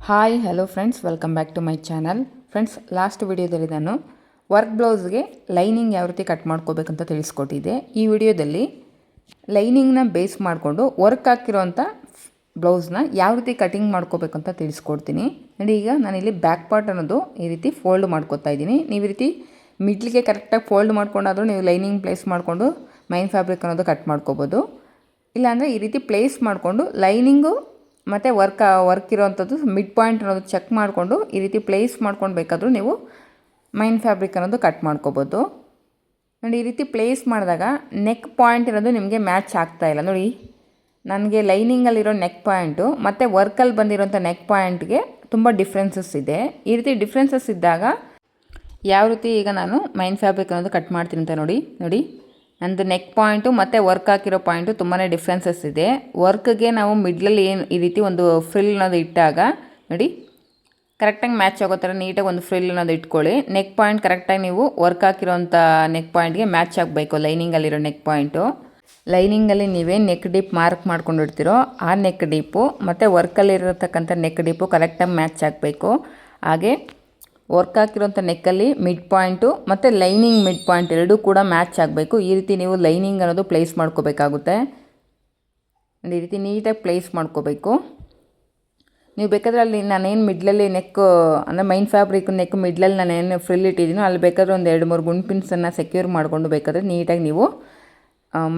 Hi hello friends, welcome back to my channel. Friends, last ವಿಡಿಯೋದಲ್ಲಿ ನಾನು work ಬ್ಲೌಸ್ಗೆ lining ಯಾವ ರೀತಿ ಕಟ್ ಮಾಡ್ಕೋಬೇಕಂತ ತಿಳಿಸ್ಕೊಟ್ಟಿದ್ದೆ. ಈ ವಿಡಿಯೋದಲ್ಲಿ ಲೈನಿಂಗ್ನ ಬೇಸ್ ಮಾಡಿಕೊಂಡು ವರ್ಕ್ ಹಾಕಿರೋಂಥ ಬ್ಲೌಸ್ನ ಯಾವ ರೀತಿ ಕಟಿಂಗ್ ಮಾಡ್ಕೋಬೇಕಂತ ತಿಳಿಸ್ಕೊಡ್ತೀನಿ. ನೋಡಿ, ಈಗ ನಾನಿಲ್ಲಿ ಬ್ಯಾಕ್ ಪಾರ್ಟ್ ಅನ್ನೋದು ಈ ರೀತಿ ಫೋಲ್ಡ್ ಮಾಡ್ಕೋತಾ ಇದ್ದೀನಿ. ನೀವು ಈ ರೀತಿ ಮಿಡ್ಲಿಗೆ ಕರೆಕ್ಟಾಗಿ ಫೋಲ್ಡ್ ಮಾಡ್ಕೊಂಡಾದರೂ ನೀವು ಲೈನಿಂಗ್ ಪ್ಲೇಸ್ ಮಾಡಿಕೊಂಡು ಮೈನ್ ಫ್ಯಾಬ್ರಿಕ್ ಅನ್ನೋದು ಕಟ್ ಮಾಡ್ಕೋಬೋದು. ಇಲ್ಲಾಂದರೆ ಈ ರೀತಿ ಪ್ಲೇಸ್ ಮಾಡಿಕೊಂಡು ಲೈನಿಂಗು ಮತ್ತು ವರ್ಕ್ ಇರೋವಂಥದ್ದು ಮಿಡ್ ಪಾಯಿಂಟ್ ಅನ್ನೋದು ಚೆಕ್ ಮಾಡಿಕೊಂಡು ಈ ರೀತಿ ಪ್ಲೇಸ್ ಮಾಡ್ಕೊಂಡು ಬೇಕಾದರೂ ನೀವು ಮೈನ್ ಫ್ಯಾಬ್ರಿಕ್ ಅನ್ನೋದು ಕಟ್ ಮಾಡ್ಕೋಬೋದು. ನೋಡಿ, ಈ ರೀತಿ ಪ್ಲೇಸ್ ಮಾಡಿದಾಗ ನೆಕ್ ಪಾಯಿಂಟ್ ಇರೋದು ನಿಮಗೆ ಮ್ಯಾಚ್ ಆಗ್ತಾಯಿಲ್ಲ. ನೋಡಿ, ನನಗೆ ಲೈನಿಂಗಲ್ಲಿರೋ ನೆಕ್ ಪಾಯಿಂಟು ಮತ್ತು ವರ್ಕಲ್ಲಿ ಬಂದಿರೋಂಥ ನೆಕ್ ಪಾಯಿಂಟ್ಗೆ ತುಂಬ ಡಿಫ್ರೆನ್ಸಸ್ ಇದೆ. ಈ ರೀತಿ ಡಿಫ್ರೆನ್ಸಸ್ ಇದ್ದಾಗ ಯಾವ ರೀತಿ ಈಗ ನಾನು ಮೈನ್ ಫ್ಯಾಬ್ರಿಕ್ ಅನ್ನೋದು ಕಟ್ ಮಾಡ್ತೀನಿ ಅಂತ ನೋಡಿ ನಂದು ನೆಕ್ ಪಾಯಿಂಟು ಮತ್ತು ವರ್ಕ್ ಹಾಕಿರೋ ಪಾಯಿಂಟು ತುಂಬಾ ಡಿಫ್ರೆನ್ಸಸ್ ಇದೆ. ವರ್ಕ್ಗೆ ನಾವು ಮಿಡ್ಲಲ್ಲಿ ಈ ರೀತಿ ಒಂದು ಫ್ರಿಲ್ ಅನ್ನೋದು ಇಟ್ಟಾಗ ನೋಡಿ ಕರೆಕ್ಟಾಗಿ ಮ್ಯಾಚ್ ಆಗೋ ಥರ ನೀಟಾಗಿ ಒಂದು ಫ್ರಿಲ್ ಅನ್ನೋದು ಇಟ್ಕೊಳ್ಳಿ. ನೆಕ್ ಪಾಯಿಂಟ್ ಕರೆಕ್ಟಾಗಿ ನೀವು ವರ್ಕ್ ಹಾಕಿರೋಂಥ ನೆಕ್ ಪಾಯಿಂಟ್ಗೆ ಮ್ಯಾಚ್ ಆಗಬೇಕು. ಲೈನಿಂಗಲ್ಲಿರೋ ನೆಕ್ ಪಾಯಿಂಟು, ಲೈನಿಂಗಲ್ಲಿ ನೀವೇ ನೆಕ್ ಡೀಪ್ ಮಾರ್ಕ್ ಮಾಡ್ಕೊಂಡಿರ್ತೀರೋ ಆ ನೆಕ್ ಡೀಪು ಮತ್ತು ವರ್ಕಲ್ಲಿರತಕ್ಕಂಥ ನೆಕ್ ಡೀಪು ಕರೆಕ್ಟಾಗಿ ಮ್ಯಾಚ್ ಆಗಬೇಕು. ಹಾಗೆ ವರ್ಕ್ ಹಾಕಿರೋಂಥ ನೆಕ್ಕಲ್ಲಿ ಮಿಡ್ ಪಾಯಿಂಟು ಮತ್ತು ಲೈನಿಂಗ್ ಮಿಡ್ ಪಾಯಿಂಟ್ ಎರಡೂ ಕೂಡ ಮ್ಯಾಚ್ ಆಗಬೇಕು. ಈ ರೀತಿ ನೀವು ಲೈನಿಂಗ್ ಅನ್ನೋದು ಪ್ಲೇಸ್ ಮಾಡ್ಕೋಬೇಕಾಗುತ್ತೆ. ಈ ರೀತಿ ನೀಟಾಗಿ ಪ್ಲೇಸ್ ಮಾಡ್ಕೋಬೇಕು. ನೀವು ಬೇಕಾದರೆ ಅಲ್ಲಿ ನಾನೇನು ಮಿಡ್ಲಲ್ಲಿ ನೆಕ್ ಅಂದರೆ ಮೈನ್ ಫ್ಯಾಬ್ರಿಕ್ ನೆಕ್ ಮಿಡ್ಲಲ್ಲಿ ನಾನೇನು ಫ್ರಿಲ್ ಇಟ್ಟಿದ್ದೀನೋ ಅಲ್ಲಿ ಬೇಕಾದರೆ ಒಂದು 2-3 ಗುಂಡ್ ಪಿನ್ಸನ್ನು ಸೆಕ್ಯೂರ್ ಮಾಡಿಕೊಂಡು ಬೇಕಾದರೆ ನೀಟಾಗಿ ನೀವು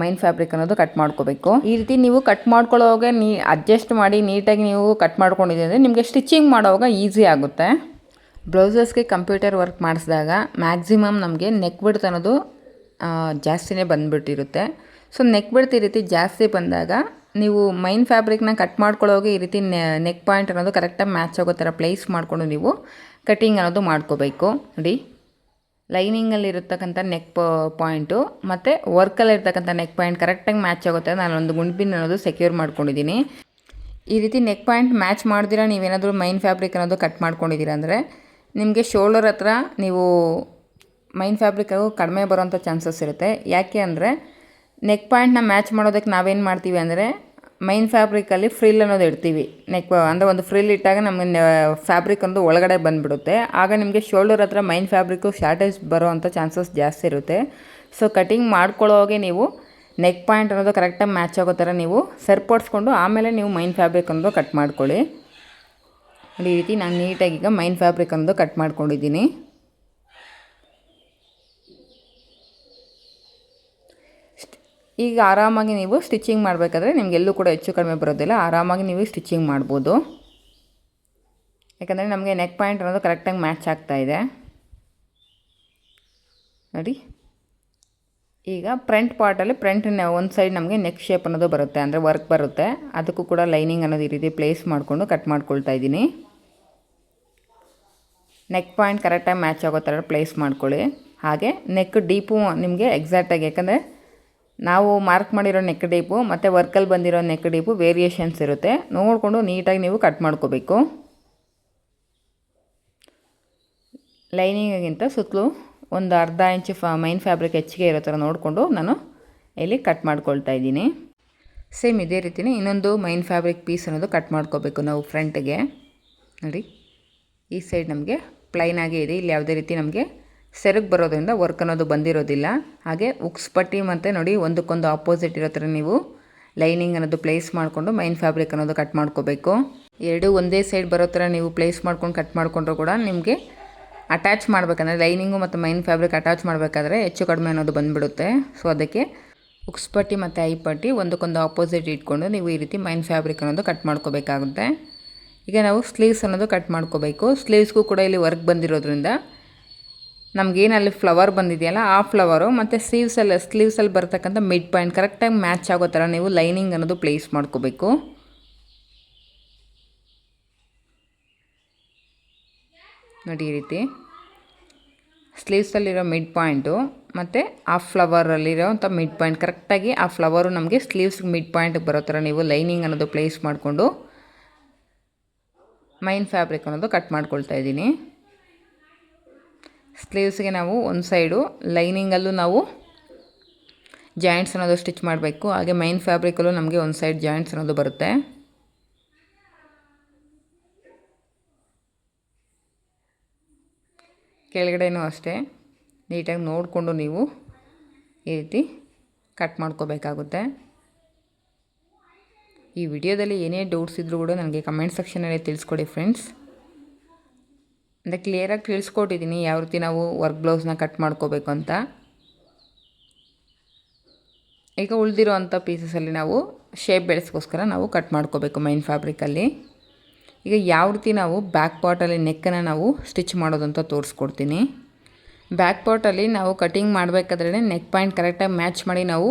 ಮೈನ್ ಫ್ಯಾಬ್ರಿಕ್ ಅನ್ನೋದು ಕಟ್ ಮಾಡ್ಕೋಬೇಕು. ಈ ರೀತಿ ನೀವು ಕಟ್ ಮಾಡ್ಕೊಳ್ಳೋವಾಗ ಅಡ್ಜಸ್ಟ್ ಮಾಡಿ ನೀಟಾಗಿ ನೀವು ಕಟ್ ಮಾಡ್ಕೊಂಡಿದ್ದೀವಿ ಅಂದರೆ ನಿಮಗೆ ಸ್ಟಿಚಿಂಗ್ ಮಾಡೋವಾಗ ಈಸಿ ಆಗುತ್ತೆ. ಬ್ಲೌಸಸ್ಗೆ ಕಂಪ್ಯೂಟರ್ ವರ್ಕ್ ಮಾಡಿಸಿದಾಗ ಮ್ಯಾಕ್ಸಿಮಮ್ ನಮಗೆ ನೆಕ್ ಬಿಡ್ತ್ ಅನ್ನೋದು ಜಾಸ್ತಿನೇ ಬಂದುಬಿಟ್ಟಿರುತ್ತೆ. ಸೊ ನೆಕ್ ಬಿಡ್ತ್ ಈ ರೀತಿ ಜಾಸ್ತಿ ಬಂದಾಗ ನೀವು ಮೈನ್ ಫ್ಯಾಬ್ರಿಕ್ನ ಕಟ್ ಮಾಡ್ಕೊಳ್ಳೋವಾಗ ಈ ರೀತಿ ನೆಕ್ ಪಾಯಿಂಟ್ ಅನ್ನೋದು ಕರೆಕ್ಟಾಗಿ ಮ್ಯಾಚ್ ಆಗೋ ಥರ ಪ್ಲೇಸ್ ಮಾಡಿಕೊಂಡು ನೀವು ಕಟಿಂಗ್ ಅನ್ನೋದು ಮಾಡ್ಕೋಬೇಕು. ನೋಡಿ, ಲೈನಿಂಗಲ್ಲಿರತಕ್ಕಂಥ ನೆಕ್ ಪಾಯಿಂಟು ಮತ್ತು ವರ್ಕಲ್ಲಿರ್ತಕ್ಕಂಥ ನೆಕ್ ಪಾಯಿಂಟ್ ಕರೆಕ್ಟಾಗಿ ಮ್ಯಾಚ್ ಆಗೋ ಥರ ನಾನೊಂದು ಗುಂಡ್ಪಿನ್ ಅನ್ನೋದು ಸೆಕ್ಯೂರ್ ಮಾಡ್ಕೊಂಡಿದ್ದೀನಿ. ಈ ರೀತಿ ನೆಕ್ ಪಾಯಿಂಟ್ ಮ್ಯಾಚ್ ಮಾಡಿದಿರ ನೀವೇನಾದರೂ ಮೈನ್ ಫ್ಯಾಬ್ರಿಕ್ ಅನ್ನೋದು ಕಟ್ ಮಾಡ್ಕೊಂಡಿದ್ದೀರ ಅಂದರೆ ನಿಮಗೆ ಶೋಲ್ಡರ್ ಹತ್ರ ನೀವು ಮೈನ್ ಫ್ಯಾಬ್ರಿಕ್ ಕಡಿಮೆ ಬರೋಂಥ ಚಾನ್ಸಸ್ ಇರುತ್ತೆ. ಯಾಕೆ ಅಂದರೆ ನೆಕ್ ಪಾಯಿಂಟ್ನ ಮ್ಯಾಚ್ ಮಾಡೋದಕ್ಕೆ ನಾವೇನು ಮಾಡ್ತೀವಿ ಅಂದರೆ ಮೈನ್ ಫ್ಯಾಬ್ರಿಕಲ್ಲಿ ಫ್ರಿಲ್ ಅನ್ನೋದು ಇಡ್ತೀವಿ. ನೆಕ್ ಅಂದರೆ ಒಂದು ಫ್ರಿಲ್ ಇಟ್ಟಾಗ ನಮಗೆ ಫ್ಯಾಬ್ರಿಕ್ ಒಂದು ಒಳಗಡೆ ಬಂದುಬಿಡುತ್ತೆ. ಆಗ ನಿಮಗೆ ಶೋಲ್ಡರ್ ಹತ್ರ ಮೈನ್ ಫ್ಯಾಬ್ರಿಕ್ಕು ಶಾರ್ಟೇಜ್ ಬರೋವಂಥ ಚಾನ್ಸಸ್ ಜಾಸ್ತಿ ಇರುತ್ತೆ. ಸೊ ಕಟಿಂಗ್ ಮಾಡ್ಕೊಳ್ಳೋವಾಗೆ ನೀವು ನೆಕ್ ಪಾಯಿಂಟ್ ಅನ್ನೋದು ಕರೆಕ್ಟಾಗಿ ಮ್ಯಾಚ್ ಆಗೋ ಥರ ನೀವು ಸರಿಪಡಿಸ್ಕೊಂಡು ಆಮೇಲೆ ನೀವು ಮೈನ್ ಫ್ಯಾಬ್ರಿಕ್ ಅನ್ನೋದು ಕಟ್ ಮಾಡ್ಕೊಳ್ಳಿ. ಈ ರೀತಿ ನಾನು ನೀಟಾಗಿ ಈಗ ಮೈನ್ ಫ್ಯಾಬ್ರಿಕ್ ಅನ್ನೋದು ಕಟ್ ಮಾಡ್ಕೊಂಡಿದ್ದೀನಿ. ಈಗ ಆರಾಮಾಗಿ ನೀವು ಸ್ಟಿಚಿಂಗ್ ಮಾಡಬೇಕಾದ್ರೆ ನಿಮಗೆಲ್ಲೂ ಕೂಡ ಹೆಚ್ಚು ಕಡಿಮೆ ಬರೋದಿಲ್ಲ. ಆರಾಮಾಗಿ ನೀವು ಸ್ಟಿಚಿಂಗ್ ಮಾಡ್ಬೋದು. ಯಾಕಂದರೆ ನಮಗೆ ನೆಕ್ ಪಾಯಿಂಟ್ ಅನ್ನೋದು ಕರೆಕ್ಟಾಗಿ ಮ್ಯಾಚ್ ಆಗ್ತಾಯಿದೆ. ನೋಡಿ, ಈಗ ಫ್ರಂಟ್ ಪಾರ್ಟಲ್ಲಿ ಒಂದು ಸೈಡ್ ನಮಗೆ ನೆಕ್ ಶೇಪ್ ಅನ್ನೋದು ಬರುತ್ತೆ, ಅಂದರೆ ವರ್ಕ್ ಬರುತ್ತೆ. ಅದಕ್ಕೂ ಕೂಡ ಲೈನಿಂಗ್ ಅನ್ನೋದು ಈ ರೀತಿ ಪ್ಲೇಸ್ ಮಾಡಿಕೊಂಡು ಕಟ್ ಮಾಡ್ಕೊಳ್ತಾ ಇದ್ದೀನಿ. ನೆಕ್ ಪಾಯಿಂಟ್ ಕರೆಕ್ಟಾಗಿ ಮ್ಯಾಚ್ ಆಗೋ ಥರ ಪ್ಲೇಸ್ ಮಾಡ್ಕೊಳ್ಳಿ. ಹಾಗೆ ನೆಕ್ ಡೀಪು ನಿಮಗೆ ಎಕ್ಸಾಕ್ಟಾಗಿ, ಯಾಕಂದರೆ ನಾವು ಮಾರ್ಕ್ ಮಾಡಿರೋ ನೆಕ್ ಡೀಪು ಮತ್ತು ವರ್ಕಲ್ಲಿ ಬಂದಿರೋ ನೆಕ್ ಡೀಪು ವೇರಿಯೇಷನ್ಸ್ ಇರುತ್ತೆ. ನೋಡಿಕೊಂಡು ನೀಟಾಗಿ ನೀವು ಕಟ್ ಮಾಡ್ಕೋಬೇಕು. ಲೈನಿಂಗಿಗಿಂತ ಸುತ್ತಲೂ ಒಂದು ಅರ್ಧ ಇಂಚು ಮೈನ್ ಫ್ಯಾಬ್ರಿಕ್ ಹೆಚ್ಚಿಗೆ ಇರೋ ಥರ ನೋಡಿಕೊಂಡು ನಾನು ಇಲ್ಲಿ ಕಟ್ ಮಾಡ್ಕೊಳ್ತಾ ಇದ್ದೀನಿ. ಸೇಮ್ ಇದೇ ರೀತಿಯೇ ಇನ್ನೊಂದು ಮೈನ್ ಫ್ಯಾಬ್ರಿಕ್ ಪೀಸ್ ಅನ್ನೋದು ಕಟ್ ಮಾಡ್ಕೋಬೇಕು ನಾವು ಫ್ರಂಟ್ಗೆ. ನೋಡಿ, ಈ ಸೈಡ್ ನಮಗೆ ಪ್ಲೈನ್ ಆಗೇ ಇದೆ. ಇಲ್ಲಿ ಯಾವುದೇ ರೀತಿ ನಮಗೆ ಸೆರಗು ಬರೋದ್ರಿಂದ ವರ್ಕ್ ಅನ್ನೋದು ಬಂದಿರೋದಿಲ್ಲ. ಹಾಗೆ ಉಕ್ಸ್ ಪಟ್ಟಿ ಮತ್ತು ನೋಡಿ ಒಂದಕ್ಕೊಂದು ಆಪೋಸಿಟ್ ಇರೋ ಥರ ನೀವು ಲೈನಿಂಗ್ ಅನ್ನೋದು ಪ್ಲೇಸ್ ಮಾಡಿಕೊಂಡು ಮೈನ್ ಫ್ಯಾಬ್ರಿಕ್ ಅನ್ನೋದು ಕಟ್ ಮಾಡ್ಕೋಬೇಕು. ಎರಡು ಒಂದೇ ಸೈಡ್ ಬರೋ ಥರ ನೀವು ಪ್ಲೇಸ್ ಮಾಡ್ಕೊಂಡು ಕಟ್ ಮಾಡಿಕೊಂಡ್ರೂ ಕೂಡ ನಿಮಗೆ ಅಟ್ಯಾಚ್ ಮಾಡಬೇಕಂದ್ರೆ ಲೈನಿಂಗು ಮತ್ತು ಮೈನ್ ಫ್ಯಾಬ್ರಿಕ್ ಅಟ್ಯಾಚ್ ಮಾಡಬೇಕಾದ್ರೆ ಹೆಚ್ಚು ಕಡಿಮೆ ಅನ್ನೋದು ಬಂದುಬಿಡುತ್ತೆ. ಸೊ ಅದಕ್ಕೆ ಉಕ್ಸ್ ಪಟ್ಟಿ ಮತ್ತು ಐ ಪಟ್ಟಿ ಒಂದಕ್ಕೊಂದು ಆಪೋಸಿಟ್ ಇಟ್ಕೊಂಡು ನೀವು ಈ ರೀತಿ ಮೈನ್ ಫ್ಯಾಬ್ರಿಕ್ ಅನ್ನೋದು ಕಟ್ ಮಾಡ್ಕೋಬೇಕಾಗುತ್ತೆ. ಈಗ ನಾವು ಸ್ಲೀವ್ಸ್ ಅನ್ನೋದು ಕಟ್ ಮಾಡ್ಕೋಬೇಕು. ಸ್ಲೀವ್ಸ್ಗೂ ಕೂಡ ಇಲ್ಲಿ ವರ್ಕ್ ಬಂದಿರೋದ್ರಿಂದ ನಮಗೇನಲ್ಲಿ ಫ್ಲವರ್ ಬಂದಿದೆಯಲ್ಲ ಆ ಫ್ಲವರು ಮತ್ತು ಸ್ಲೀವ್ಸಲ್ಲಿ ಬರ್ತಕ್ಕಂಥ ಮಿಡ್ ಪಾಯಿಂಟ್ ಕರೆಕ್ಟಾಗಿ ಮ್ಯಾಚ್ ಆಗೋ ಥರ ನೀವು ಲೈನಿಂಗ್ ಅನ್ನೋದು ಪ್ಲೇಸ್ ಮಾಡ್ಕೋಬೇಕು. ನೋಡಿ, ಈ ರೀತಿ ಸ್ಲೀವ್ಸಲ್ಲಿರೋ ಮಿಡ್ ಪಾಯಿಂಟು ಮತ್ತು ಆ ಫ್ಲವರಲ್ಲಿರೋಂಥ ಮಿಡ್ ಪಾಯಿಂಟ್ ಕರೆಕ್ಟಾಗಿ ಆ ಫ್ಲವರು ನಮಗೆ ಸ್ಲೀವ್ಸ್ಗೆ ಮಿಡ್ ಪಾಯಿಂಟಿಗೆ ಬರೋ ಥರ ನೀವು ಲೈನಿಂಗ್ ಅನ್ನೋದು ಪ್ಲೇಸ್ ಮಾಡಿಕೊಂಡು ಮೈನ್ ಫ್ಯಾಬ್ರಿಕ್ ಅನ್ನೋದು ಕಟ್ ಮಾಡ್ಕೊಳ್ತಾ ಇದ್ದೀನಿ. ಸ್ಲೀವ್ಸ್ಗೆ ನಾವು ಒಂದು ಸೈಡು ಲೈನಿಂಗಲ್ಲೂ ನಾವು ಜಾಯಿಂಟ್ಸ್ ಅನ್ನೋದು ಸ್ಟಿಚ್ ಮಾಡಬೇಕು. ಹಾಗೆ ಮೈನ್ ಫ್ಯಾಬ್ರಿಕಲ್ಲೂ ನಮಗೆ ಒಂದು ಸೈಡ್ ಜಾಯಿಂಟ್ಸ್ ಅನ್ನೋದು ಬರುತ್ತೆ. ಕೆಳಗಡೆನೂ ಅಷ್ಟೇ ನೀಟಾಗಿ ನೋಡಿಕೊಂಡು ನೀವು ಈ ರೀತಿ ಕಟ್ ಮಾಡ್ಕೋಬೇಕಾಗುತ್ತೆ. ಈ ವಿಡಿಯೋದಲ್ಲಿ ಏನೇ ಡೌಟ್ಸ್ ಇದ್ದರೂ ಕೂಡ ನನಗೆ ಕಮೆಂಟ್ ಸೆಕ್ಷನಲ್ಲಿ ತಿಳಿಸ್ಕೊಡಿ ಫ್ರೆಂಡ್ಸ್. ಅಂದರೆ ಕ್ಲಿಯರಾಗಿ ತಿಳಿಸ್ಕೊಟ್ಟಿದ್ದೀನಿ ಯಾವ ರೀತಿ ನಾವು ವರ್ಕ್ ಬ್ಲೌಸ್ನ ಕಟ್ ಮಾಡ್ಕೋಬೇಕು ಅಂತ. ಈಗ ಉಳಿದಿರೋ ಅಂಥ ಪೀಸಸಲ್ಲಿ ನಾವು ಶೇಪ್ ಬೆಳೆಸ್ಕೋಸ್ಕರ ನಾವು ಕಟ್ ಮಾಡ್ಕೋಬೇಕು ಮೈನ್ ಫ್ಯಾಬ್ರಿಕಲ್ಲಿ. ಈಗ ಯಾವ ರೀತಿ ನಾವು ಬ್ಯಾಕ್ ಪಾರ್ಟಲ್ಲಿ ನೆಕ್ಕನ್ನು ನಾವು ಸ್ಟಿಚ್ ಮಾಡೋದಂತ ತೋರಿಸ್ಕೊಡ್ತೀನಿ. ಬ್ಯಾಕ್ ಪಾರ್ಟಲ್ಲಿ ನಾವು ಕಟಿಂಗ್ ಮಾಡಬೇಕಾದ್ರೆ ನೆಕ್ ಪಾಯಿಂಟ್ ಕರೆಕ್ಟಾಗಿ ಮ್ಯಾಚ್ ಮಾಡಿ ನಾವು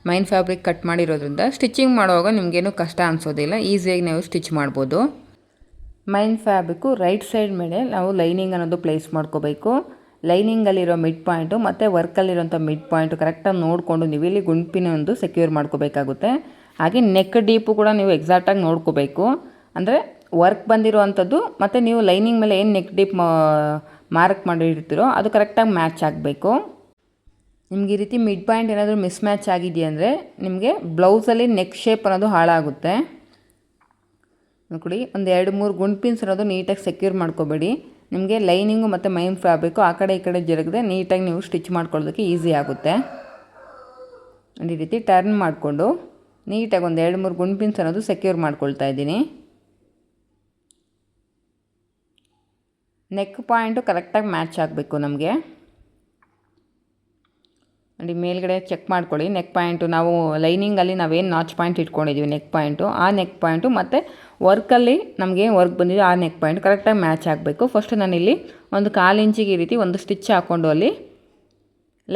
ಮೈನ್ ಫ್ಯಾಬ್ರಿಕ್ ಕಟ್ ಮಾಡಿರೋದ್ರಿಂದ ಸ್ಟಿಚಿಂಗ್ ಮಾಡುವಾಗ ನಿಮಗೇನು ಕಷ್ಟ ಅನಿಸೋದಿಲ್ಲ, ಈಸಿಯಾಗಿ ನಾವು ಸ್ಟಿಚ್ ಮಾಡ್ಬೋದು. ಮೈನ್ ಫ್ಯಾಬ್ರಿಕ್ಕು ರೈಟ್ ಸೈಡ್ ಮೇಲೆ ನಾವು ಲೈನಿಂಗ್ ಅನ್ನೋದು ಪ್ಲೇಸ್ ಮಾಡ್ಕೋಬೇಕು. ಲೈನಿಂಗಲ್ಲಿರೋ ಮಿಡ್ ಪಾಯಿಂಟು ಮತ್ತು ವರ್ಕಲ್ಲಿರೋಂಥ ಮಿಡ್ ಪಾಯಿಂಟು ಕರೆಕ್ಟಾಗಿ ನೋಡಿಕೊಂಡು ನೀವು ಇಲ್ಲಿ ಗುಂಪಿನ ಒಂದು ಸೆಕ್ಯೂರ್ ಮಾಡ್ಕೋಬೇಕಾಗುತ್ತೆ. ಹಾಗೆ ನೆಕ್ ಡೀಪು ಕೂಡ ನೀವು ಎಕ್ಸಾಕ್ಟಾಗಿ ನೋಡ್ಕೋಬೇಕು. ಅಂದರೆ ವರ್ಕ್ ಬಂದಿರೋವಂಥದ್ದು ಮತ್ತು ನೀವು ಲೈನಿಂಗ್ ಮೇಲೆ ಏನು ನೆಕ್ ಡೀಪ್ ಮಾರ್ಕ್ ಮಾಡಿರ್ತೀರೋ ಅದು ಕರೆಕ್ಟಾಗಿ ಮ್ಯಾಚ್ ಆಗಬೇಕು. ನಿಮ್ಗೆ ಈ ರೀತಿ ಮಿಡ್ ಪಾಯಿಂಟ್ ಏನಾದರೂ ಮಿಸ್ ಮ್ಯಾಚ್ ಆಗಿದೆಯಂದರೆ ನಿಮಗೆ ಬ್ಲೌಸಲ್ಲಿ ನೆಕ್ ಶೇಪ್ ಅನ್ನೋದು ಹಾಳಾಗುತ್ತೆ. ನೋಡಿ, ಒಂದು 2-3 ಗುಂಡ್ ಪಿನ್ಸ್ ಅನ್ನೋದು ನೀಟಾಗಿ ಸೆಕ್ಯೂರ್ ಮಾಡ್ಕೋಬೇಡಿ. ನಿಮಗೆ ಲೈನಿಂಗು ಮತ್ತು ಮೈನ್ ಫ್ಯಾಬ್ರಿಕ್ಕು ಆ ಕಡೆ ಈ ಕಡೆ ಜರುಗದೆ ನೀಟಾಗಿ ನೀವು ಸ್ಟಿಚ್ ಮಾಡ್ಕೊಳ್ಳೋದಕ್ಕೆ ಈಸಿ ಆಗುತ್ತೆ. ಈ ರೀತಿ ಟರ್ನ್ ಮಾಡಿಕೊಂಡು ನೀಟಾಗಿ ಒಂದು 2-3 ಗುಂಡ್ ಪಿನ್ಸ್ ಅನ್ನೋದು ಸೆಕ್ಯೂರ್ ಮಾಡ್ಕೊಳ್ತಾ ಇದ್ದೀನಿ. ನೆಕ್ ಪಾಯಿಂಟು ಕರೆಕ್ಟಾಗಿ ಮ್ಯಾಚ್ ಆಗಬೇಕು ನಮಗೆ. ನೋಡಿ, ಮೇಲ್ಗಡೆ ಚೆಕ್ ಮಾಡ್ಕೊಳ್ಳಿ. ನೆಕ್ ಪಾಯಿಂಟು ನಾವು ಲೈನಿಂಗಲ್ಲಿ ನಾವೇನು ನಾಚ್ ಪಾಯಿಂಟ್ ಇಟ್ಕೊಂಡಿದ್ದೀವಿ ನೆಕ್ ಪಾಯಿಂಟು, ಆ ನೆಕ್ ಪಾಯಿಂಟು ಮತ್ತು ವರ್ಕಲ್ಲಿ ನಮಗೇನು ವರ್ಕ್ ಬಂದಿದೆ ಆ ನೆಕ್ ಪಾಯಿಂಟ್ ಕರೆಕ್ಟಾಗಿ ಮ್ಯಾಚ್ ಆಗಬೇಕು. ಫಸ್ಟ್ ನಾನಿಲ್ಲಿ ಒಂದು 1/4 ಇಂಚಿಗೆ ಈ ರೀತಿ ಒಂದು ಸ್ಟಿಚ್ ಹಾಕ್ಕೊಂಡು ಅಲ್ಲಿ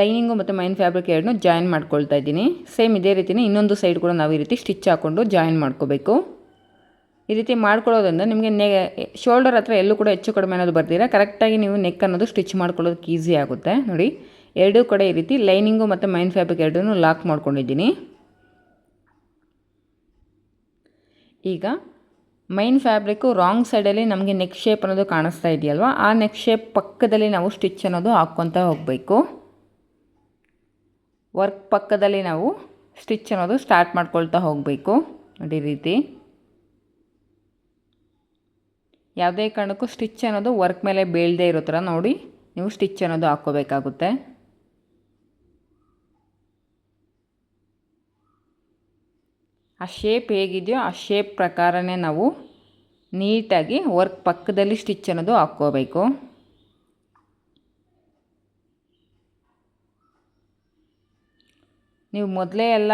ಲೈನಿಂಗು ಮತ್ತು ಮೈನ್ ಫ್ಯಾಬ್ರಿಕ್ ಎರಡನ್ನೂ ಜಾಯಿನ್ ಮಾಡ್ಕೊಳ್ತಾ ಇದ್ದೀನಿ. ಸೇಮ್ ಇದೇ ರೀತಿಯೇ ಇನ್ನೊಂದು ಸೈಡ್ ಕೂಡ ನಾವು ಈ ರೀತಿ ಸ್ಟಿಚ್ ಹಾಕ್ಕೊಂಡು ಜಾಯಿನ್ ಮಾಡ್ಕೋಬೇಕು. ಈ ರೀತಿ ಮಾಡ್ಕೊಳ್ಳೋದ್ರಿಂದ ನಿಮಗೆ ಶೋಲ್ಡರ್ ಹತ್ರ ಎಲ್ಲೂ ಕೂಡ ಹೆಚ್ಚು ಕಡಿಮೆ ಅನ್ನೋದು ಬರ್ತೀರಾ, ಕರೆಕ್ಟಾಗಿ ನೀವು ನೆಕ್ ಅನ್ನೋದು ಸ್ಟಿಚ್ ಮಾಡ್ಕೊಳ್ಳೋದಕ್ಕೆ ಈಸಿ ಆಗುತ್ತೆ. ನೋಡಿ, ಎರಡೂ ಕಡೆ ಈ ರೀತಿ ಲೈನಿಂಗು ಮತ್ತು ಮೈನ್ ಫ್ಯಾಬ್ರಿಕ್ ಎರಡನ್ನೂ ಲಾಕ್ ಮಾಡ್ಕೊಂಡಿದ್ದೀನಿ. ಈಗ ಮೈನ್ ಫ್ಯಾಬ್ರಿಕ್ಕು ರಾಂಗ್ ಸೈಡಲ್ಲಿ ನಮಗೆ ನೆಕ್ ಶೇಪ್ ಅನ್ನೋದು ಕಾಣಿಸ್ತಾ ಇದೆಯಲ್ವ, ಆ ನೆಕ್ ಶೇಪ್ ಪಕ್ಕದಲ್ಲಿ ನಾವು ಸ್ಟಿಚ್ ಅನ್ನೋದು ಹಾಕ್ಕೊತಾ ಹೋಗಬೇಕು. ವರ್ಕ್ ಪಕ್ಕದಲ್ಲಿ ನಾವು ಸ್ಟಿಚ್ ಅನ್ನೋದು ಸ್ಟಾರ್ಟ್ ಮಾಡ್ಕೊಳ್ತಾ ಹೋಗಬೇಕು. ನೋಡಿ, ಈ ರೀತಿ ಯಾವುದೇ ಕಾರಣಕ್ಕೂ ಸ್ಟಿಚ್ ಅನ್ನೋದು ವರ್ಕ್ ಮೇಲೆ ಬೀಳದೇ ಇರೋ ಥರ ನೋಡಿ ನೀವು ಸ್ಟಿಚ್ ಅನ್ನೋದು ಹಾಕ್ಕೋಬೇಕಾಗುತ್ತೆ. ಆ ಶೇಪ್ ಹೇಗಿದೆಯೋ ಆ ಶೇಪ್ ಪ್ರಕಾರನೇ ನಾವು ನೀಟಾಗಿ ವರ್ಕ್ ಪಕ್ಕದಲ್ಲಿ ಸ್ಟಿಚ್ ಅನ್ನೋದು ಹಾಕ್ಕೋಬೇಕು. ನೀವು ಮೊದಲೇ ಎಲ್ಲ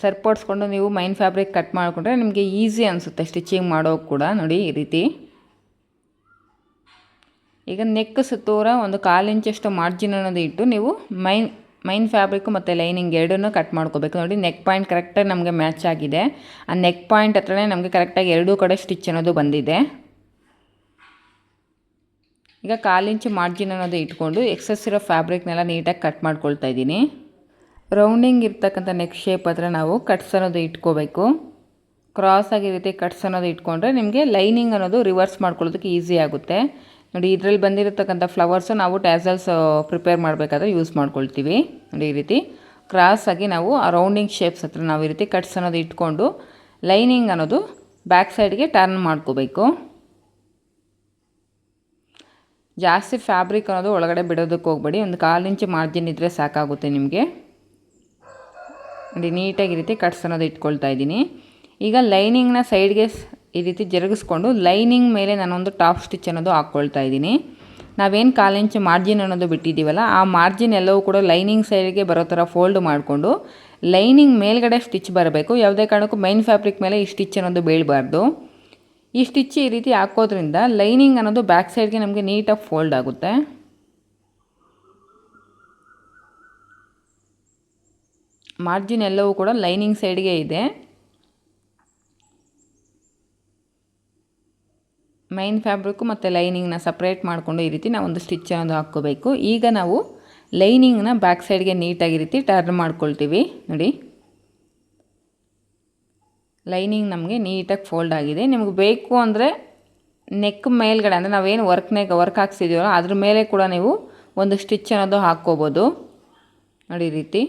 ಸರಿಪಡಿಸ್ಕೊಂಡು ನೀವು ಮೈನ್ ಫ್ಯಾಬ್ರಿಕ್ ಕಟ್ ಮಾಡಿಕೊಂಡ್ರೆ ನಿಮಗೆ ಈಸಿ ಅನಿಸುತ್ತೆ ಸ್ಟಿಚಿಂಗ್ ಮಾಡೋಕೆ ಕೂಡ. ನೋಡಿ, ಈ ರೀತಿ ಈಗ ನೆಕ್ ಸುತ್ತೂರ ಒಂದು 1/4 ಇಂಚಷ್ಟು ಮಾರ್ಜಿನ್ ಅನ್ನೋದು ಇಟ್ಟು ನೀವು ಮೈನ್ ಫ್ಯಾಬ್ರಿಕ್ಕು ಮತ್ತು ಲೈನಿಂಗ್ ಎರಡನ್ನೂ ಕಟ್ ಮಾಡ್ಕೋಬೇಕು. ನೋಡಿ, ನೆಕ್ ಪಾಯಿಂಟ್ ಕರೆಕ್ಟಾಗಿ ನಮಗೆ ಮ್ಯಾಚ್ ಆಗಿದೆ. ಆ ನೆಕ್ ಪಾಯಿಂಟ್ ಹತ್ರನೇ ನಮಗೆ ಕರೆಕ್ಟಾಗಿ ಎರಡೂ ಕಡೆ ಸ್ಟಿಚ್ ಅನ್ನೋದು ಬಂದಿದೆ. ಈಗ 1/4 ಇಂಚು ಮಾರ್ಜಿನ್ ಅನ್ನೋದು ಇಟ್ಕೊಂಡು ಎಕ್ಸಸ್ ಇರೋ ಫ್ಯಾಬ್ರಿಕ್ನೆಲ್ಲ ನೀಟಾಗಿ ಕಟ್ ಮಾಡ್ಕೊಳ್ತಾ ಇದ್ದೀನಿ. ರೌಂಡಿಂಗ್ ಇರ್ತಕ್ಕಂಥ ನೆಕ್ ಶೇಪ್ ಹತ್ರ ನಾವು ಕಟ್ಸ್ ಅನ್ನೋದು ಇಟ್ಕೋಬೇಕು. ಕ್ರಾಸ್ ಆಗಿ ರೀತಿ ಕಟ್ಸ್ ಅನ್ನೋದು ಇಟ್ಕೊಂಡ್ರೆ ನಿಮಗೆ ಲೈನಿಂಗ್ ಅನ್ನೋದು ರಿವರ್ಸ್ ಮಾಡ್ಕೊಳ್ಳೋದಕ್ಕೆ ಈಸಿ ಆಗುತ್ತೆ. ನೋಡಿ, ಇದರಲ್ಲಿ ಬಂದಿರತಕ್ಕಂಥ ಫ್ಲವರ್ಸು ನಾವು ಟ್ಯಾಸಲ್ಸ್ ಪ್ರಿಪೇರ್ ಮಾಡಬೇಕಾದ್ರೆ ಯೂಸ್ ಮಾಡ್ಕೊಳ್ತೀವಿ. ನೋಡಿ, ಈ ರೀತಿ ಕ್ರಾಸಾಗಿ ನಾವು ಆ ರೌಂಡಿಂಗ್ ಶೇಪ್ಸ್ ಹತ್ರ ನಾವು ಈ ರೀತಿ ಕಟ್ಸ್ ಅನ್ನೋದು ಇಟ್ಕೊಂಡು ಲೈನಿಂಗ್ ಅನ್ನೋದು ಬ್ಯಾಕ್ ಸೈಡ್ಗೆ ಟರ್ನ್ ಮಾಡ್ಕೋಬೇಕು. ಜಾಸ್ತಿ ಫ್ಯಾಬ್ರಿಕ್ ಅನ್ನೋದು ಒಳಗಡೆ ಬಿಡೋದಕ್ಕೆ ಹೋಗಬೇಡಿ. ಒಂದು 1/4 ಇಂಚು ಮಾರ್ಜಿನ್ ಇದ್ದರೆ ಸಾಕಾಗುತ್ತೆ ನಿಮಗೆ. ನೋಡಿ, ನೀಟಾಗಿ ಈ ರೀತಿ ಕಟ್ಸ್ ಅನ್ನೋದು ಇಟ್ಕೊಳ್ತಾ ಇದ್ದೀನಿ. ಈಗ ಲೈನಿಂಗ್ನ ಸೈಡ್ಗೆ ಈ ರೀತಿ ಜರುಗಿಸ್ಕೊಂಡು ಲೈನಿಂಗ್ ಮೇಲೆ ನಾನೊಂದು ಟಾಪ್ ಸ್ಟಿಚ್ ಅನ್ನೋದು ಹಾಕ್ಕೊಳ್ತಾ ಇದ್ದೀನಿ. ನಾವೇನು 1/4 ಇಂಚು ಮಾರ್ಜಿನ್ ಅನ್ನೋದು ಬಿಟ್ಟಿದ್ದೀವಲ್ಲ, ಆ ಮಾರ್ಜಿನ್ ಎಲ್ಲವೂ ಕೂಡ ಲೈನಿಂಗ್ ಸೈಡ್ಗೆ ಬರೋ ಥರ ಫೋಲ್ಡ್ ಮಾಡಿಕೊಂಡು ಲೈನಿಂಗ್ ಮೇಲ್ಗಡೆ ಸ್ಟಿಚ್ ಬರಬೇಕು. ಯಾವುದೇ ಕಾರಣಕ್ಕೂ ಮೈನ್ ಫ್ಯಾಬ್ರಿಕ್ ಮೇಲೆ ಈ ಸ್ಟಿಚ್ ಅನ್ನೋದು ಬೀಳಬಾರ್ದು. ಈ ಸ್ಟಿಚ್ ಈ ರೀತಿ ಹಾಕೋದ್ರಿಂದ ಲೈನಿಂಗ್ ಅನ್ನೋದು ಬ್ಯಾಕ್ ಸೈಡ್ಗೆ ನಮಗೆ ನೀಟಾಗಿ ಫೋಲ್ಡ್ ಆಗುತ್ತೆ. ಮಾರ್ಜಿನ್ ಎಲ್ಲವೂ ಕೂಡ ಲೈನಿಂಗ್ ಸೈಡ್ಗೆ ಇದೆ. ಮೈನ್ ಫ್ಯಾಬ್ರಿಕ್ಕು ಮತ್ತು ಲೈನಿಂಗ್ನ ಸಪ್ರೇಟ್ ಮಾಡಿಕೊಂಡು ಈ ರೀತಿ ನಾವು ಒಂದು ಸ್ಟಿಚ್ ಅನ್ನೋದು ಹಾಕ್ಕೋಬೇಕು. ಈಗ ನಾವು ಲೈನಿಂಗ್ನ ಬ್ಯಾಕ್ ಸೈಡ್ಗೆ ನೀಟಾಗಿ ರೀತಿ ಟರ್ನ್ ಮಾಡ್ಕೊಳ್ತೀವಿ. ನೋಡಿ, ಲೈನಿಂಗ್ ನಮಗೆ ನೀಟಾಗಿ ಫೋಲ್ಡ್ ಆಗಿದೆ. ನಿಮಗೆ ಬೇಕು ಅಂದರೆ ನೆಕ್ ಮೇಲ್ಗಡೆ ಅಂದರೆ ನಾವೇನು ವರ್ಕ್ ಹಾಕ್ಸಿದ್ದೀವಲ್ಲ ಅದ್ರ ಮೇಲೆ ಕೂಡ ನೀವು ಒಂದು ಸ್ಟಿಚ್ ಅನ್ನೋದು ಹಾಕ್ಕೋಬೋದು. ನೋಡಿ, ಈ ರೀತಿ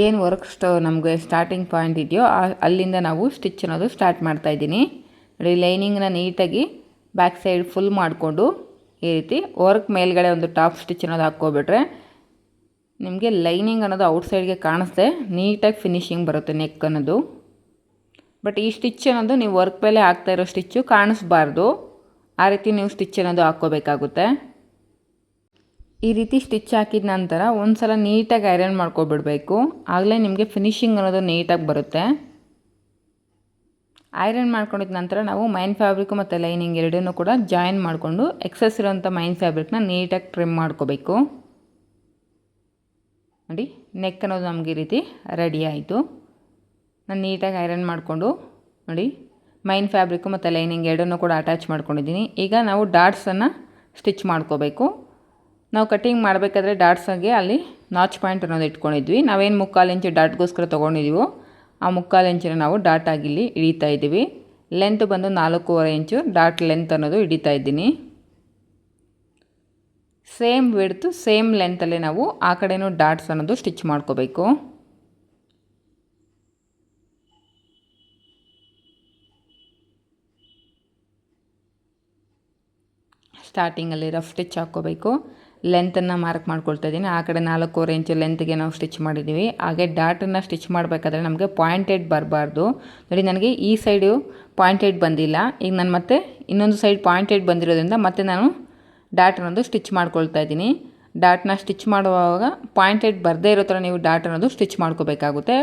ಏನು ವರ್ಕ್ ನಮಗೆ ಸ್ಟಾರ್ಟಿಂಗ್ ಪಾಯಿಂಟ್ ಇದೆಯೋ ಅಲ್ಲಿಂದ ನಾವು ಸ್ಟಿಚ್ ಅನ್ನೋದು ಸ್ಟಾರ್ಟ್ ಮಾಡ್ತಾಯಿದ್ದೀನಿ. ನೋಡಿ, ಲೈನಿಂಗ್ನ ನೀಟಾಗಿ ಬ್ಯಾಕ್ ಸೈಡ್ ಫುಲ್ ಮಾಡಿಕೊಂಡು ಈ ರೀತಿ ವರ್ಕ್ ಮೇಲ್ಗಡೆ ಒಂದು ಟಾಪ್ ಸ್ಟಿಚ್ ಅನ್ನೋದು ಹಾಕ್ಕೊಬಿಟ್ರೆ ನಿಮಗೆ ಲೈನಿಂಗ್ ಅನ್ನೋದು ಔಟ್ಸೈಡ್ಗೆ ಕಾಣಿಸ್ದೆ ನೀಟಾಗಿ ಫಿನಿಶಿಂಗ್ ಬರುತ್ತೆ ನೆಕ್ ಅನ್ನೋದು. ಬಟ್ ಈ ಸ್ಟಿಚ್ ಅನ್ನೋದು ನೀವು ವರ್ಕ್ ಮೇಲೆ ಹಾಕ್ತಾ ಇರೋ ಸ್ಟಿಚ್ಚು ಕಾಣಿಸ್ಬಾರ್ದು, ಆ ರೀತಿ ನೀವು ಸ್ಟಿಚ್ ಅನ್ನೋದು ಹಾಕ್ಕೋಬೇಕಾಗುತ್ತೆ. ಈ ರೀತಿ ಸ್ಟಿಚ್ ಹಾಕಿದ ನಂತರ ಒಂದು ಸಲ ನೀಟಾಗಿ ಐರನ್ ಮಾಡ್ಕೊಬಿಡಬೇಕು, ಆಗಲೇ ನಿಮಗೆ ಫಿನಿಶಿಂಗ್ ಅನ್ನೋದು ನೀಟಾಗಿ ಬರುತ್ತೆ. ಐರನ್ ಮಾಡ್ಕೊಂಡಿದ್ದ ನಂತರ ನಾವು ಮೈನ್ ಫ್ಯಾಬ್ರಿಕ್ಕು ಮತ್ತು ಲೈನಿಂಗ್ ಎರಡನ್ನೂ ಕೂಡ ಜಾಯಿನ್ ಮಾಡಿಕೊಂಡು ಎಕ್ಸಸ್ ಇರೋಂಥ ಮೈನ್ ಫ್ಯಾಬ್ರಿಕ್ನ ನೀಟಾಗಿ ಟ್ರಿಮ್ ಮಾಡ್ಕೋಬೇಕು. ನೋಡಿ ನೆಕ್ ಅನ್ನೋದು ನಮಗೆ ಈ ರೀತಿ ರೆಡಿ ಆಯಿತು. ನಾನು ನೀಟಾಗಿ ಐರನ್ ಮಾಡಿಕೊಂಡು ನೋಡಿ ಮೈನ್ ಫ್ಯಾಬ್ರಿಕ್ಕು ಮತ್ತು ಲೈನಿಂಗ್ ಎರಡನ್ನೂ ಕೂಡ ಅಟ್ಯಾಚ್ ಮಾಡ್ಕೊಂಡಿದ್ದೀನಿ. ಈಗ ನಾವು ಡಾಟ್ಸನ್ನು ಸ್ಟಿಚ್ ಮಾಡ್ಕೋಬೇಕು. ನಾವು ಕಟ್ಟಿಂಗ್ ಮಾಡಬೇಕಾದ್ರೆ ಡಾಟ್ಸಾಗೆ ಅಲ್ಲಿ ನಾಚ್ ಪಾಯಿಂಟ್ ಅನ್ನೋದು ಇಟ್ಕೊಂಡಿದ್ವಿ. ನಾವೇನು 3/4 ಇಂಚು ಡಾಟ್ಗೋಸ್ಕರ ತೊಗೊಂಡಿದ್ದೀವೋ ಆ 3/4 ಇಂಚನ್ನ ನಾವು ಡಾಟಾಗಿ ಇಲ್ಲಿ ಹಿಡಿತಾ ಇದ್ದೀವಿ. ಲೆಂತ್ ಬಂದು 4.25 ಇಂಚು ಡಾಟ್ ಲೆಂತ್ ಅನ್ನೋದು ಹಿಡಿತಾ ಇದ್ದೀನಿ. ಸೇಮ್ ವಿಡ್ತು ಸೇಮ್ ಲೆಂತಲ್ಲೇ ನಾವು ಆ ಕಡೆನೂ ಡಾಟ್ಸ್ ಅನ್ನೋದು ಸ್ಟಿಚ್ ಮಾಡ್ಕೋಬೇಕು. ಸ್ಟಾರ್ಟಿಂಗಲ್ಲಿ ರಫ್ ಸ್ಟಿಚ್ ಹಾಕ್ಕೋಬೇಕು. ಲೆಂತನ್ನು ಮಾರ್ಕ್ ಮಾಡ್ಕೊಳ್ತಾ ಇದ್ದೀನಿ. ಆ ಕಡೆ 4.25 ಇಂಚು ಲೆಂತ್ಗೆ ನಾವು ಸ್ಟಿಚ್ ಮಾಡಿದ್ದೀವಿ. ಹಾಗೆ ಡಾಟನ್ನು ಸ್ಟಿಚ್ ಮಾಡಬೇಕಾದ್ರೆ ನಮಗೆ ಪಾಯಿಂಟೆಡ್ ಬರಬಾರ್ದು. ನೋಡಿ ನನಗೆ ಈ ಸೈಡು ಪಾಯಿಂಟೆಡ್ ಬಂದಿಲ್ಲ. ಈಗ ನಾನು ಮತ್ತೆ ಇನ್ನೊಂದು ಸೈಡ್ ಪಾಯಿಂಟೆಡ್ ಬಂದಿರೋದ್ರಿಂದ ಮತ್ತೆ ನಾನು ಡಾಟ್ ಅನ್ನೋದು ಸ್ಟಿಚ್ ಮಾಡ್ಕೊಳ್ತಾ ಇದ್ದೀನಿ. ಡಾಟ್ನ ಸ್ಟಿಚ್ ಮಾಡುವಾಗ ಪಾಯಿಂಟೆಡ್ ಬರದೇ ಇರೋ ಥರ ನೀವು ಡಾಟ್ ಅನ್ನೋದು ಸ್ಟಿಚ್ ಮಾಡ್ಕೋಬೇಕಾಗುತ್ತೆ.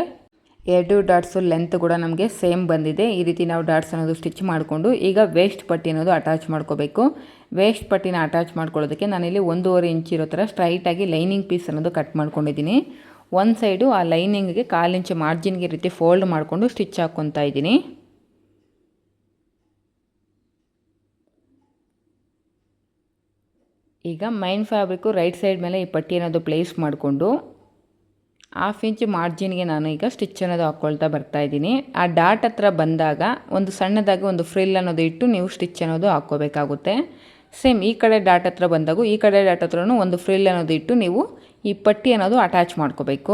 ಎರಡು ಡಾಟ್ಸು ಲೆಂತ್ ಕೂಡ ನಮಗೆ ಸೇಮ್ ಬಂದಿದೆ. ಈ ರೀತಿ ನಾವು ಡಾಟ್ಸ್ ಅನ್ನೋದು ಸ್ಟಿಚ್ ಮಾಡಿಕೊಂಡು ಈಗ ವೇಸ್ಟ್ ಪಟ್ಟಿ ಅನ್ನೋದು ಅಟ್ಯಾಚ್ ಮಾಡ್ಕೋಬೇಕು. ವೇಸ್ಟ್ ಪಟ್ಟಿನ ಅಟ್ಯಾಚ್ ಮಾಡ್ಕೊಳ್ಳೋದಕ್ಕೆ ನಾನಿಲ್ಲಿ 1.5 ಇಂಚ್ ಇರೋ ಥರ ಸ್ಟ್ರೈಟಾಗಿ ಲೈನಿಂಗ್ ಪೀಸ್ ಅನ್ನೋದು ಕಟ್ ಮಾಡ್ಕೊಂಡಿದ್ದೀನಿ. ಒಂದು ಸೈಡು ಆ ಲೈನಿಂಗ್ಗೆ 1/4 ಇಂಚ್ ಮಾರ್ಜಿನ್ಗೆ ಈ ರೀತಿ ಫೋಲ್ಡ್ ಮಾಡಿಕೊಂಡು ಸ್ಟಿಚ್ ಹಾಕ್ಕೊತಾ ಇದ್ದೀನಿ. ಈಗ ಮೈನ್ ಫ್ಯಾಬ್ರಿಕ್ಕು ರೈಟ್ ಸೈಡ್ ಮೇಲೆ ಈ ಪಟ್ಟಿ ಅನ್ನೋದು ಪ್ಲೇಸ್ ಮಾಡಿಕೊಂಡು 1/2 ಇಂಚ್ ಮಾರ್ಜಿನ್ಗೆ ನಾನು ಈಗ ಸ್ಟಿಚ್ ಅನ್ನೋದು ಹಾಕ್ಕೊಳ್ತಾ ಬರ್ತಾಯಿದ್ದೀನಿ. ಆ ಡಾಟ್ ಹತ್ರ ಬಂದಾಗ ಒಂದು ಸಣ್ಣದಾಗಿ ಒಂದು ಫ್ರಿಲ್ ಅನ್ನೋದು ಇಟ್ಟು ನೀವು ಸ್ಟಿಚ್ ಅನ್ನೋದು ಹಾಕ್ಕೋಬೇಕಾಗುತ್ತೆ. ಸೇಮ್ ಈ ಕಡೆ ಡಾಟ್ ಹತ್ರ ಬಂದಾಗೂ ಈ ಕಡೆ ಡಾಟ್ ಹತ್ರನೂ ಒಂದು ಫ್ರಿಲ್ ಅನ್ನೋದು ಇಟ್ಟು ನೀವು ಈ ಪಟ್ಟಿ ಅನ್ನೋದು ಅಟ್ಯಾಚ್ ಮಾಡ್ಕೋಬೇಕು.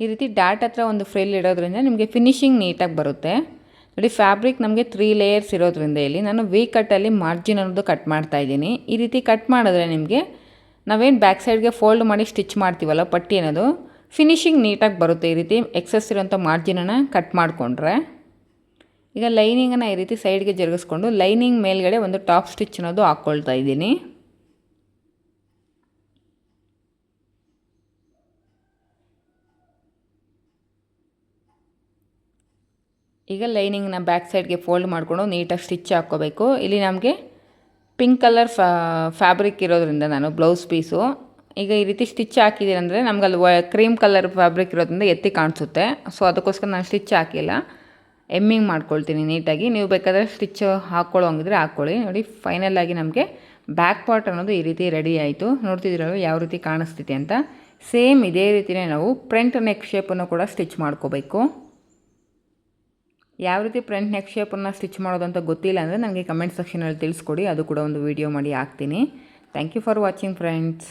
ಈ ರೀತಿ ಡಾಟ್ ಹತ್ರ ಒಂದು ಫ್ರಿಲ್ ಇಡೋದ್ರಿಂದ ನಿಮಗೆ ಫಿನಿಶಿಂಗ್ ನೀಟಾಗಿ ಬರುತ್ತೆ. ನೋಡಿ ಫ್ಯಾಬ್ರಿಕ್ ನಮಗೆ 3 ಲೇಯರ್ಸ್ ಇರೋದ್ರಿಂದ ಇಲ್ಲಿ ನಾನು ವಿ ಕಟ್ಟಲ್ಲಿ ಮಾರ್ಜಿನ್ ಅನ್ನೋದು ಕಟ್ ಮಾಡ್ತಾ ಇದ್ದೀನಿ. ಈ ರೀತಿ ಕಟ್ ಮಾಡಿದ್ರೆ ನಿಮಗೆ ನಾವೇನು ಬ್ಯಾಕ್ ಸೈಡ್ಗೆ ಫೋಲ್ಡ್ ಮಾಡಿ ಸ್ಟಿಚ್ ಮಾಡ್ತೀವಲ್ಲ ಪಟ್ಟಿ ಅನ್ನೋದು ಫಿನಿಶಿಂಗ್ ನೀಟಾಗಿ ಬರುತ್ತೆ. ಈ ರೀತಿ ಎಕ್ಸಸ್ ಇರೋಂಥ ಮಾರ್ಜಿನನ್ನು ಕಟ್ ಮಾಡಿಕೊಂಡ್ರೆ ಈಗ ಲೈನಿಂಗನ್ನು ಈ ರೀತಿ ಸೈಡ್ಗೆ ಜರುಗಿಸ್ಕೊಂಡು ಲೈನಿಂಗ್ ಮೇಲ್ಗಡೆ ಒಂದು ಟಾಪ್ ಸ್ಟಿಚ್ ಅನ್ನೋದು ಹಾಕ್ಕೊಳ್ತಾ ಇದ್ದೀನಿ. ಈಗ ಲೈನಿಂಗ್ನ ಬ್ಯಾಕ್ ಸೈಡ್ಗೆ ಫೋಲ್ಡ್ ಮಾಡಿಕೊಂಡು ನೀಟಾಗಿ ಸ್ಟಿಚ್ ಹಾಕ್ಕೋಬೇಕು. ಇಲ್ಲಿ ನಮಗೆ ಪಿಂಕ್ ಕಲರ್ ಫ್ಯಾಬ್ರಿಕ್ ಇರೋದ್ರಿಂದ ನಾನು ಬ್ಲೌಸ್ ಪೀಸು ಈಗ ಈ ರೀತಿ ಸ್ಟಿಚ್ ಹಾಕಿದ್ದೀನಿ ಅಂದರೆ ನಮ್ಗೆ ಅಲ್ಲಿ ಕ್ರೀಮ್ ಕಲರ್ ಫ್ಯಾಬ್ರಿಕ್ ಇರೋದ್ರಿಂದ ಎತ್ತಿ ಕಾಣಿಸುತ್ತೆ. ಸೊ ಅದಕ್ಕೋಸ್ಕರ ನಾನು ಸ್ಟಿಚ್ ಹಾಕಿಲ್ಲ, ಎಮ್ಮಿಂಗ್ ಮಾಡ್ಕೊಳ್ತೀನಿ ನೀಟಾಗಿ. ನೀವು ಬೇಕಾದರೆ ಸ್ಟಿಚ್ ಹಾಕ್ಕೊಳ್ಳೋಂಗಿದ್ರೆ ಹಾಕ್ಕೊಳ್ಳಿ. ನೋಡಿ ಫೈನಲ್ ಆಗಿ ನಮಗೆ ಬ್ಯಾಕ್ ಪಾರ್ಟ್ ಅನ್ನೋದು ಈ ರೀತಿ ರೆಡಿ ಆಯಿತು. ನೋಡ್ತಿದ್ದೀರಲ್ಲ ಯಾವ ರೀತಿ ಕಾಣಿಸ್ತಿದೆ ಅಂತ. ಸೇಮ್ ಇದೇ ರೀತಿಯೇ ನಾವು ಫ್ರಂಟ್ ನೆಕ್ ಶೇಪನ್ನು ಕೂಡ ಸ್ಟಿಚ್ ಮಾಡ್ಕೋಬೇಕು. ಯಾವ ರೀತಿ ಫ್ರಂಟ್ ನೆಕ್ ಶೇಪನ್ನು ಸ್ಟಿಚ್ ಮಾಡೋದು ಅಂತ ಗೊತ್ತಿಲ್ಲ ಅಂದರೆ ನನಗೆ ಕಮೆಂಟ್ ಸೆಕ್ಷನಲ್ಲಿ ತಿಳಿಸ್ಕೊಡಿ, ಅದು ಕೂಡ ಒಂದು ವೀಡಿಯೋ ಮಾಡಿ ಹಾಕ್ತೀನಿ. Thank you for watching friends.